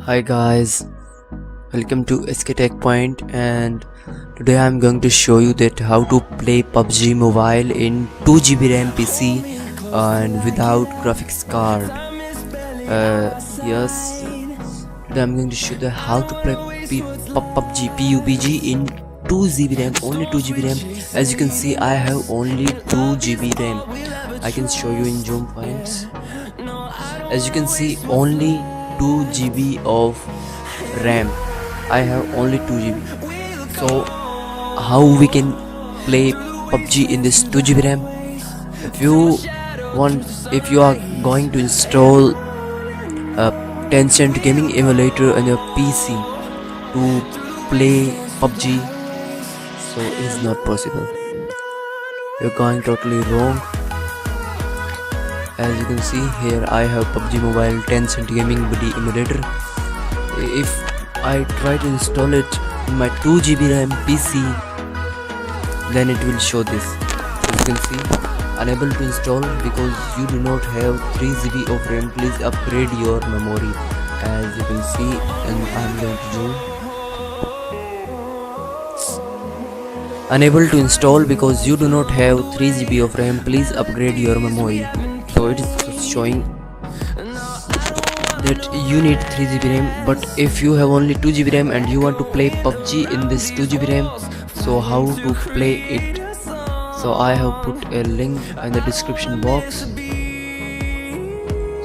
Hi guys, welcome to SK Tech Point, and today I'm going to show you that how to play PUBG Mobile in 2GB RAM PC and without graphics card. Yes, today I'm going to show you how to play PUBG in 2GB RAM, only 2GB RAM. As you can see, I have only 2GB RAM. I can show you in zoom points. As you can see, only 2GB of RAM. I have only 2GB. So how we can play PUBG in this 2GB RAM? If you are going to install a Tencent gaming emulator on your PC to play PUBG, so it is not possible. You're going totally wrong. As you can see here, I have PUBG Mobile Tencent Gaming Buddy Emulator. If I try to install it in my 2GB RAM PC, then it will show this. As you can see, unable to install because you do not have 3GB of RAM. Please upgrade your memory. As you can see, and I'm going to zoom. Unable to install because you do not have 3GB of RAM. Please upgrade your memory. So it is showing that you need 3GB RAM, but if you have only 2GB RAM and you want to play PUBG in this 2GB RAM, so how to play it? So I have put a link in the description box,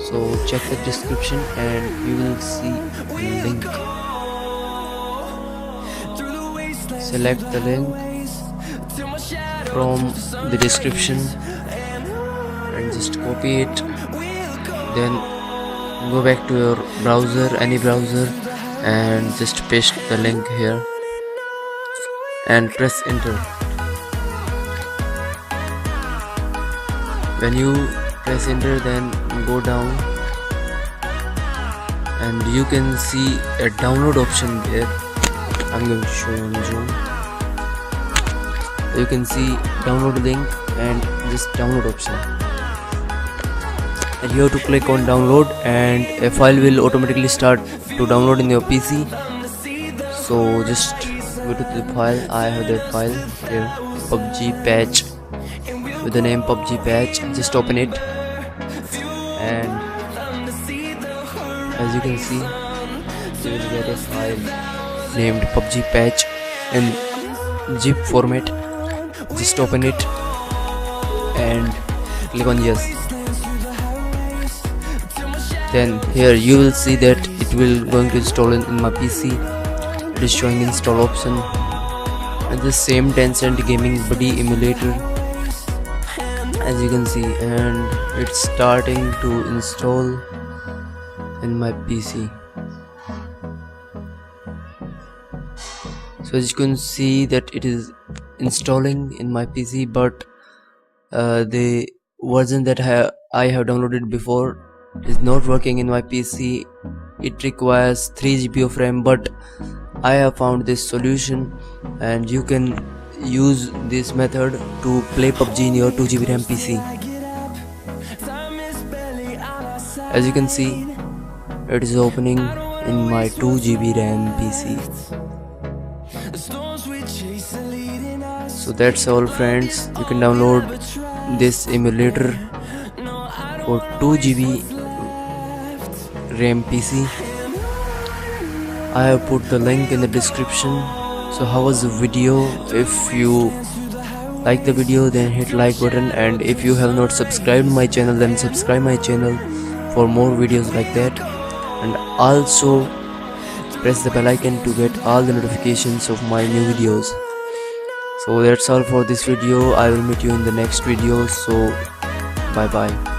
so check the description and you will see the link. Select the link from the description and just copy it, then go back to your browser, any browser, and just paste the link here and press enter. When you press enter, then go down and you can see a download option there. I'm going to show you on zoom. You can see download link and just download option, and you have to click on download and a file will automatically start to download in your PC. So just go to the file. I have that file here, PUBG patch, with the name PUBG patch. Just open it, and as you can see, you will get a file named PUBG patch in zip format. Just open it and click on yes. Then here you will see that it will going to install in my PC. It is showing install option and the same Tencent gaming buddy emulator, as you can see, and it's starting to install in my PC. So as you can see that it is installing in my PC, but the version that I have downloaded before is not working in my PC. It requires 3GB of RAM, but I have found this solution and you can use this method to play PUBG in your 2GB RAM PC. As you can see, it is opening in my 2GB RAM PC. So that's all friends, you can download this emulator for 2GB RAM PC. I have put the link in the description. So how was the video? If you like the video, then hit like button, and if you have not subscribed my channel, then subscribe my channel for more videos like that, and also press the bell icon to get all the notifications of my new videos. So that's all for this video. I will meet you in the next video. So bye bye.